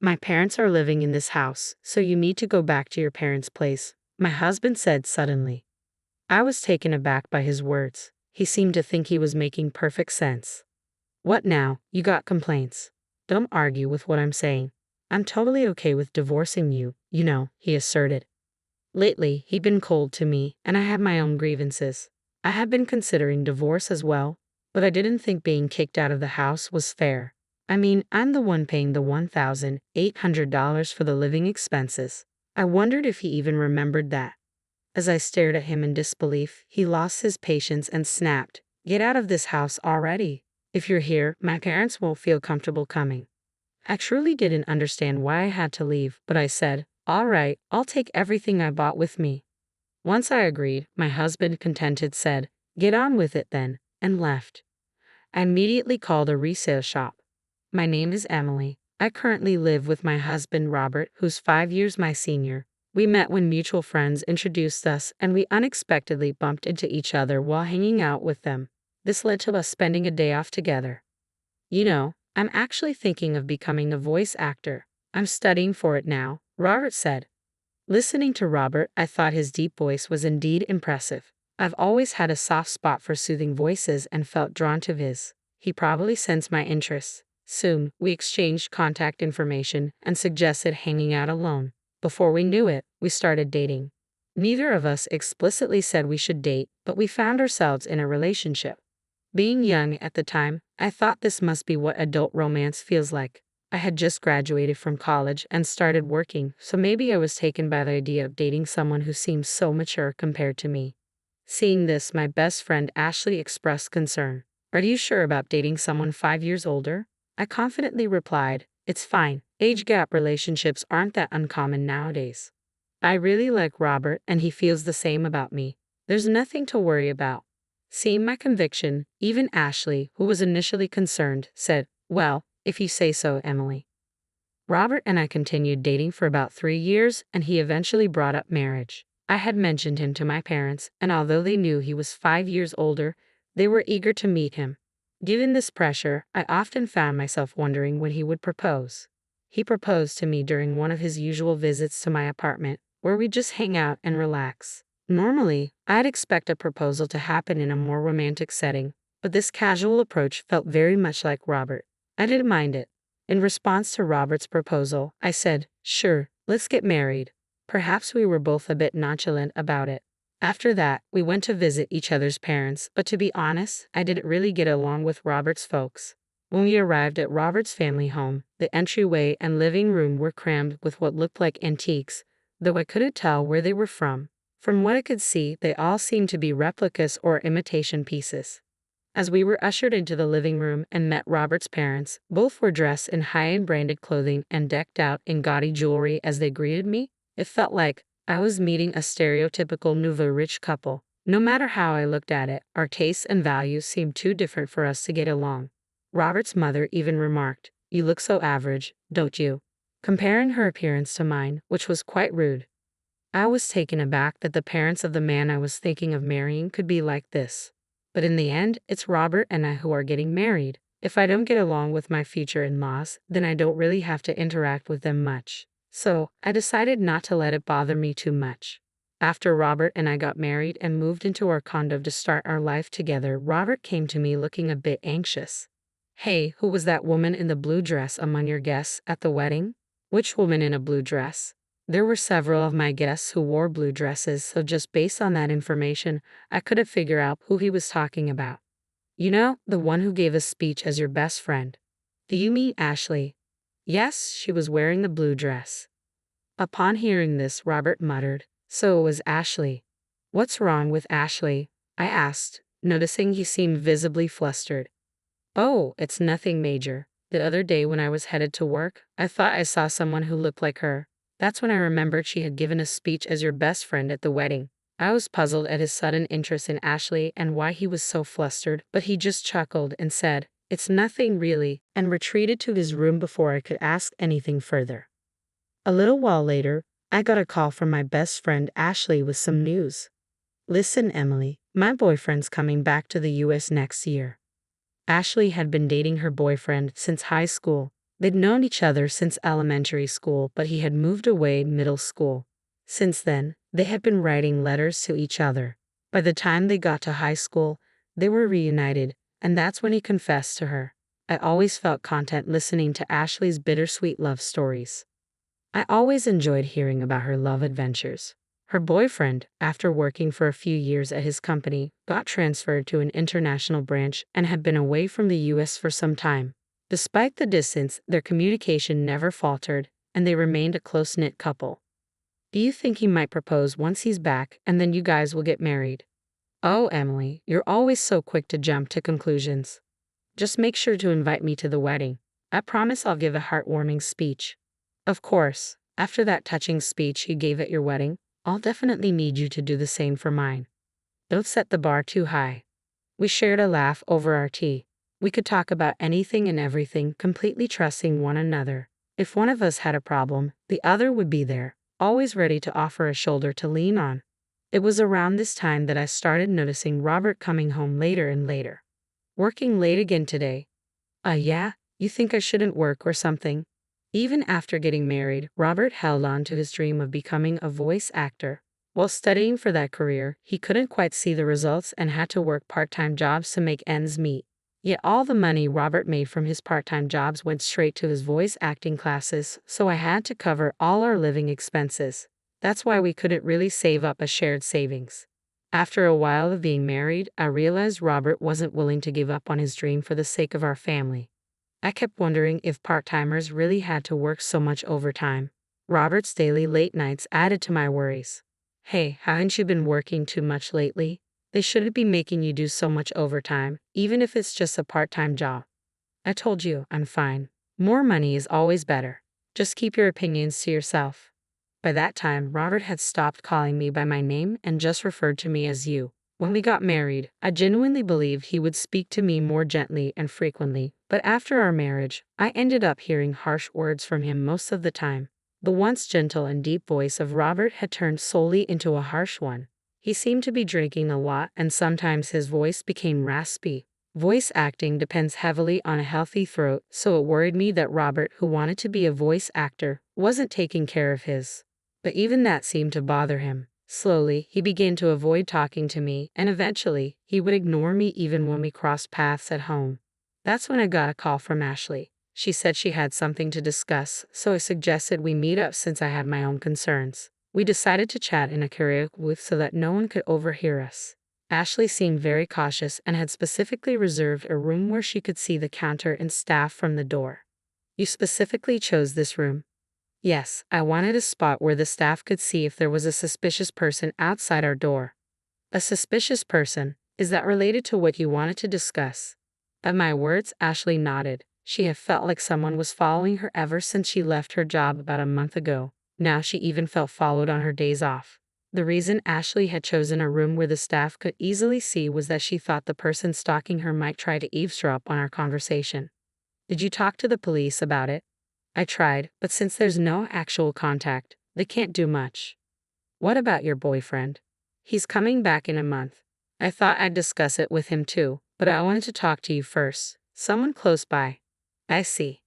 My parents are living in this house, so you need to go back to your parents' place, my husband said suddenly. I was taken aback by his words. He seemed to think he was making perfect sense. What now? You got complaints? Don't argue with what I'm saying. I'm totally okay with divorcing you, he asserted. Lately, he'd been cold to me, and I had my own grievances. I had been considering divorce as well, but I didn't think being kicked out of the house was fair. I mean, I'm the one paying the $1,800 for the living expenses. I wondered if he even remembered that. As I stared at him in disbelief, he lost his patience and snapped, "Get out of this house already. If you're here, my parents won't feel comfortable coming." I truly didn't understand why I had to leave, but I said, "All right, I'll take everything I bought with me." Once I agreed, my husband, contented, said, "Get on with it then," and left. I immediately called a resale shop. "My name is Emily. I currently live with my husband Robert, who's 5 years my senior. We met when mutual friends introduced us, and we unexpectedly bumped into each other while hanging out with them. This led to us spending a day off together. I'm actually thinking of becoming a voice actor. I'm studying for it now," Robert said. Listening to Robert, I thought his deep voice was indeed impressive. I've always had a soft spot for soothing voices and felt drawn to his. He probably sensed my interests. Soon, we exchanged contact information and suggested hanging out alone. Before we knew it, we started dating. Neither of us explicitly said we should date, but we found ourselves in a relationship. Being young at the time, I thought this must be what adult romance feels like. I had just graduated from college and started working, so maybe I was taken by the idea of dating someone who seemed so mature compared to me. Seeing this, my best friend Ashley expressed concern. "Are you sure about dating someone 5 years older?" I confidently replied, "It's fine. Age gap relationships aren't that uncommon nowadays. I really like Robert, and he feels the same about me. There's nothing to worry about." Seeing my conviction, even Ashley, who was initially concerned, said, "Well, if you say so, Emily." Robert and I continued dating for about 3 years, and he eventually brought up marriage. I had mentioned him to my parents, and although they knew he was 5 years older, they were eager to meet him. Given this pressure, I often found myself wondering when he would propose. He proposed to me during one of his usual visits to my apartment, where we'd just hang out and relax. Normally, I'd expect a proposal to happen in a more romantic setting, but this casual approach felt very much like Robert. I didn't mind it. In response to Robert's proposal, I said, "Sure, let's get married." Perhaps we were both a bit nonchalant about it. After that, we went to visit each other's parents, but to be honest, I didn't really get along with Robert's folks. When we arrived at Robert's family home, the entryway and living room were crammed with what looked like antiques, though I couldn't tell where they were from. From what I could see, they all seemed to be replicas or imitation pieces. As we were ushered into the living room and met Robert's parents, both were dressed in high-end branded clothing and decked out in gaudy jewelry as they greeted me. It felt like I was meeting a stereotypical nouveau riche couple. No matter how I looked at it, our tastes and values seemed too different for us to get along. Robert's mother even remarked, "You look so average, don't you?" comparing her appearance to mine, which was quite rude. I was taken aback that the parents of the man I was thinking of marrying could be like this. But in the end, it's Robert and I who are getting married. If I don't get along with my future in-laws, then I don't really have to interact with them much. So, I decided not to let it bother me too much. After Robert and I got married and moved into our condo to start our life together, Robert came to me looking a bit anxious. "Hey, who was that woman in the blue dress among your guests at the wedding?" "Which woman in a blue dress?" There were several of my guests who wore blue dresses, so just based on that information, I couldn't figure out who he was talking about. The one who gave a speech as your best friend." "Do you mean Ashley?" "Yes, she was wearing the blue dress." Upon hearing this, Robert muttered, "So it was Ashley." "What's wrong with Ashley?" I asked, noticing he seemed visibly flustered. "Oh, it's nothing major. The other day when I was headed to work, I thought I saw someone who looked like her. That's when I remembered she had given a speech as your best friend at the wedding." I was puzzled at his sudden interest in Ashley and why he was so flustered, but he just chuckled and said, "It's nothing really," and retreated to his room before I could ask anything further. A little while later, I got a call from my best friend Ashley with some news. "Listen, Emily, my boyfriend's coming back to the US next year." Ashley had been dating her boyfriend since high school. They'd known each other since elementary school, but he had moved away middle school. Since then, they had been writing letters to each other. By the time they got to high school, they were reunited, and that's when he confessed to her. I always felt content listening to Ashley's bittersweet love stories. I always enjoyed hearing about her love adventures. Her boyfriend, after working for a few years at his company, got transferred to an international branch and had been away from the US for some time. Despite the distance, their communication never faltered, and they remained a close-knit couple. Do you think he might propose once he's back, and then you guys will get married? Oh, Emily, you're always so quick to jump to conclusions. Just make sure to invite me to the wedding. I promise I'll give a heartwarming speech. Of course, after that touching speech you gave at your wedding, I'll definitely need you to do the same for mine. Don't set the bar too high. We shared a laugh over our tea. We could talk about anything and everything, completely trusting one another. If one of us had a problem, the other would be there, always ready to offer a shoulder to lean on. It was around this time that I started noticing Robert coming home later and later. Working late again today. Yeah? You think I shouldn't work or something? Even after getting married, Robert held on to his dream of becoming a voice actor. While studying for that career, he couldn't quite see the results and had to work part-time jobs to make ends meet. Yet all the money Robert made from his part-time jobs went straight to his voice acting classes, so I had to cover all our living expenses. That's why we couldn't really save up a shared savings. After a while of being married, I realized Robert wasn't willing to give up on his dream for the sake of our family. I kept wondering if part-timers really had to work so much overtime. Robert's daily late nights added to my worries. Hey, haven't you been working too much lately? They shouldn't be making you do so much overtime, even if it's just a part-time job. I told you, I'm fine. More money is always better. Just keep your opinions to yourself. By that time, Robert had stopped calling me by my name and just referred to me as you. When we got married, I genuinely believed he would speak to me more gently and frequently, but after our marriage, I ended up hearing harsh words from him most of the time. The once gentle and deep voice of Robert had turned solely into a harsh one. He seemed to be drinking a lot, and sometimes his voice became raspy. Voice acting depends heavily on a healthy throat, so it worried me that Robert, who wanted to be a voice actor, wasn't taking care of his. But even that seemed to bother him. Slowly, he began to avoid talking to me, and eventually, he would ignore me even when we crossed paths at home. That's when I got a call from Ashley. She said she had something to discuss, so I suggested we meet up since I had my own concerns. We decided to chat in a karaoke booth so that no one could overhear us. Ashley seemed very cautious and had specifically reserved a room where she could see the counter and staff from the door. You specifically chose this room? Yes, I wanted a spot where the staff could see if there was a suspicious person outside our door. A suspicious person? Is that related to what you wanted to discuss? At my words, Ashley nodded. She had felt like someone was following her ever since she left her job about a month ago. Now she even felt followed on her days off. The reason Ashley had chosen a room where the staff could easily see was that she thought the person stalking her might try to eavesdrop on our conversation. Did you talk to the police about it? I tried, but since there's no actual contact, they can't do much. What about your boyfriend? He's coming back in a month. I thought I'd discuss it with him too, but I wanted to talk to you first. Someone close by. I see.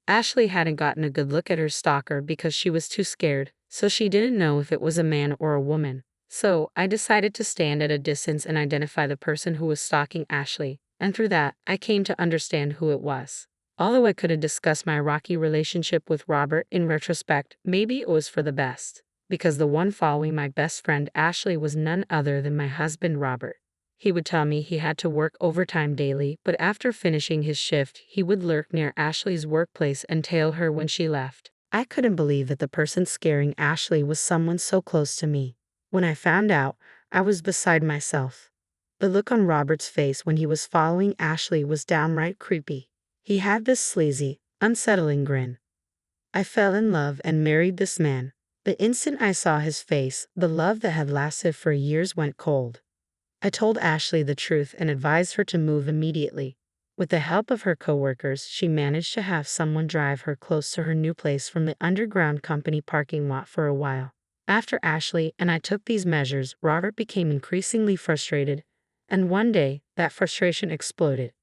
Ashley hadn't gotten a good look at her stalker because she was too scared, so she didn't know if it was a man or a woman. So, I decided to stand at a distance and identify the person who was stalking Ashley, and through that, I came to understand who it was. Although I couldn't discuss my rocky relationship with Robert in retrospect, maybe it was for the best, because the one following my best friend Ashley was none other than my husband Robert. He would tell me he had to work overtime daily, but after finishing his shift, he would lurk near Ashley's workplace and tail her when she left. I couldn't believe that the person scaring Ashley was someone so close to me. When I found out, I was beside myself. The look on Robert's face when he was following Ashley was downright creepy. He had this sleazy, unsettling grin. I fell in love and married this man. The instant I saw his face, the love that had lasted for years went cold. I told Ashley the truth and advised her to move immediately. With the help of her coworkers, she managed to have someone drive her close to her new place from the underground company parking lot for a while. After Ashley and I took these measures, Robert became increasingly frustrated, and one day, that frustration exploded.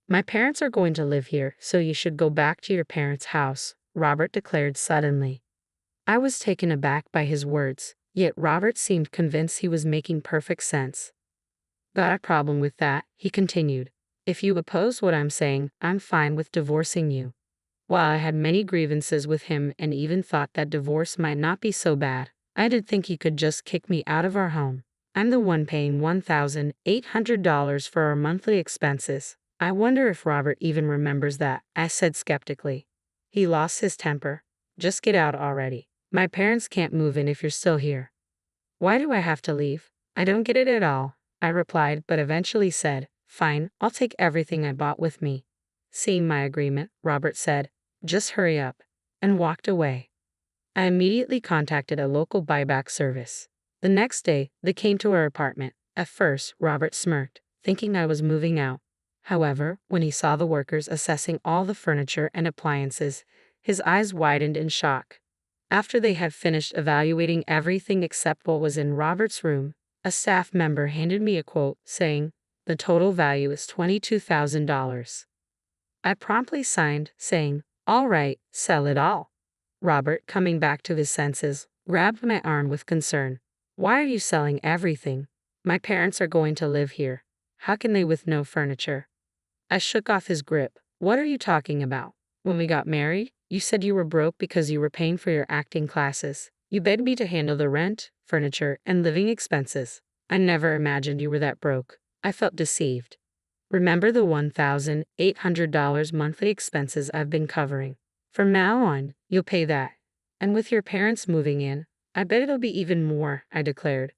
My parents are going to live here, so you should go back to your parents' house, Robert declared suddenly. I was taken aback by his words, yet Robert seemed convinced he was making perfect sense. Got a problem with that, he continued. If you oppose what I'm saying, I'm fine with divorcing you. While I had many grievances with him and even thought that divorce might not be so bad, I did think he could just kick me out of our home. I'm the one paying $1,800 for our monthly expenses. I wonder if Robert even remembers that, I said skeptically. He lost his temper. Just get out already. My parents can't move in if you're still here. Why do I have to leave? I don't get it at all, I replied, but eventually said, fine, I'll take everything I bought with me. Seeing my agreement, Robert said, just hurry up, and walked away. I immediately contacted a local buyback service. The next day, they came to our apartment. At first, Robert smirked, thinking I was moving out. However, when he saw the workers assessing all the furniture and appliances, his eyes widened in shock. After they had finished evaluating everything except what was in Robert's room, a staff member handed me a quote saying, the total value is $22,000. I promptly signed, saying, all right, sell it all. Robert, coming back to his senses, grabbed my arm with concern. Why are you selling everything? My parents are going to live here. How can they with no furniture? I shook off his grip. What are you talking about? When we got married, you said you were broke because you were paying for your acting classes. You begged me to handle the rent, furniture, and living expenses. I never imagined you were that broke. I felt deceived. Remember the $1,800 monthly expenses I've been covering. From now on, you'll pay that. And with your parents moving in, I bet it'll be even more, I declared.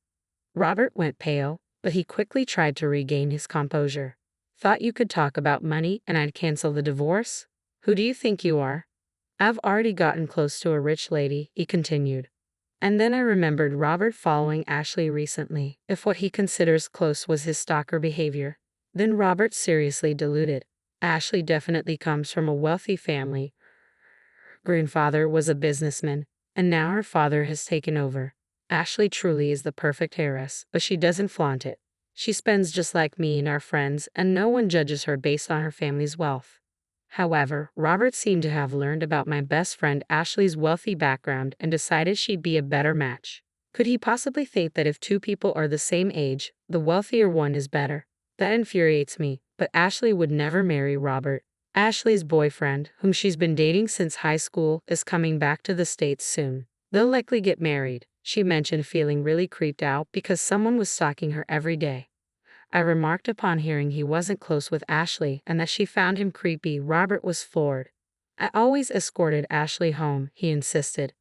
Robert went pale, but he quickly tried to regain his composure. Thought you could talk about money and I'd cancel the divorce? Who do you think you are? I've already gotten close to a rich lady, he continued. And then I remembered Robert following Ashley recently. If what he considers close was his stalker behavior, then Robert seriously deluded. Ashley definitely comes from a wealthy family. Grandfather was a businessman, and now her father has taken over. Ashley truly is the perfect heiress, but she doesn't flaunt it. She spends just like me and our friends, and no one judges her based on her family's wealth. However, Robert seemed to have learned about my best friend Ashley's wealthy background and decided she'd be a better match. Could he possibly think that if two people are the same age, the wealthier one is better? That infuriates me, but Ashley would never marry Robert. Ashley's boyfriend, whom she's been dating since high school, is coming back to the States soon. They'll likely get married, she mentioned, feeling really creeped out because someone was stalking her every day. I remarked upon hearing he wasn't close with Ashley and that she found him creepy. Robert was floored. I always escorted Ashley home, he insisted.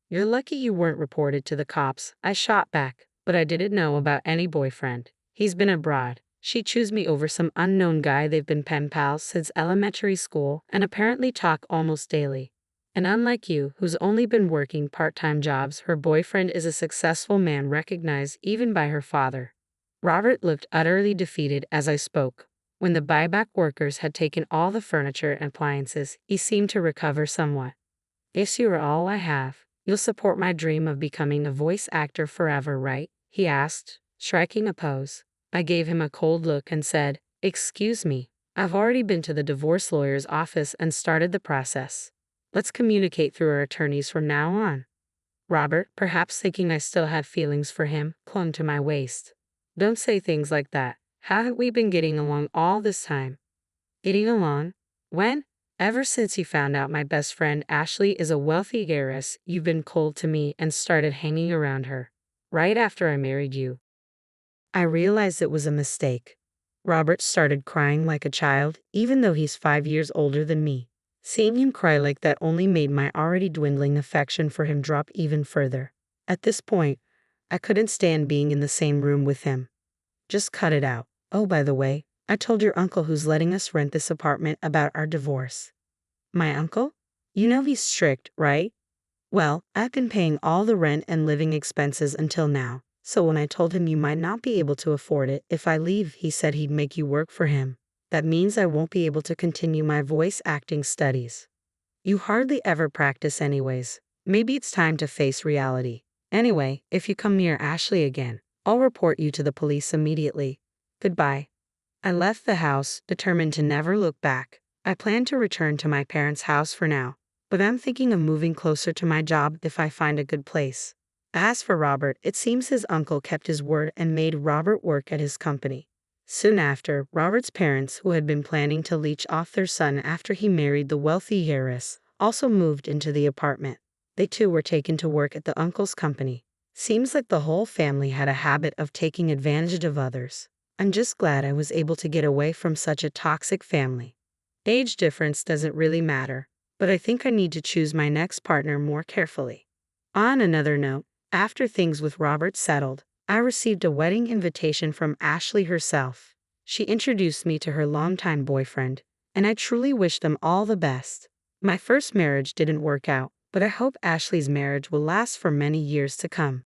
You're lucky you weren't reported to the cops, I shot back, but I didn't know about any boyfriend. He's been abroad. She chose me over some unknown guy. They've been pen pals since elementary school and apparently talk almost daily. And unlike you, who's only been working part-time jobs, her boyfriend is a successful man recognized even by her father. Robert looked utterly defeated as I spoke. When the buyback workers had taken all the furniture and appliances, he seemed to recover somewhat. If you are all I have, you'll support my dream of becoming a voice actor forever, right? He asked, striking a pose. I gave him a cold look and said, excuse me, I've already been to the divorce lawyer's office and started the process. Let's communicate through our attorneys from now on. Robert, perhaps thinking I still had feelings for him, clung to my waist. Don't say things like that. How have we been getting along all this time? Getting along? When? Ever since you found out my best friend Ashley is a wealthy heiress, you've been cold to me and started hanging around her. Right after I married you. I realized it was a mistake. Robert started crying like a child, even though he's 5 years older than me. Seeing him cry like that only made my already dwindling affection for him drop even further. At this point, I couldn't stand being in the same room with him. Just cut it out. Oh, by the way, I told your uncle who's letting us rent this apartment about our divorce. My uncle? You know he's strict, right? Well, I've been paying all the rent and living expenses until now, so when I told him you might not be able to afford it if I leave, he said he'd make you work for him. That means I won't be able to continue my voice acting studies. You hardly ever practice anyways. Maybe it's time to face reality. Anyway, if you come near Ashley again, I'll report you to the police immediately. Goodbye. I left the house, determined to never look back. I plan to return to my parents' house for now, but I'm thinking of moving closer to my job if I find a good place. As for Robert, it seems his uncle kept his word and made Robert work at his company. Soon after, Robert's parents, who had been planning to leech off their son after he married the wealthy heiress, also moved into the apartment. They too were taken to work at the uncle's company. Seems like the whole family had a habit of taking advantage of others. I'm just glad I was able to get away from such a toxic family. Age difference doesn't really matter, but I think I need to choose my next partner more carefully. On another note, after things with Robert settled, I received a wedding invitation from Ashley herself. She introduced me to her longtime boyfriend, and I truly wish them all the best. My first marriage didn't work out, but I hope Ashley's marriage will last for many years to come.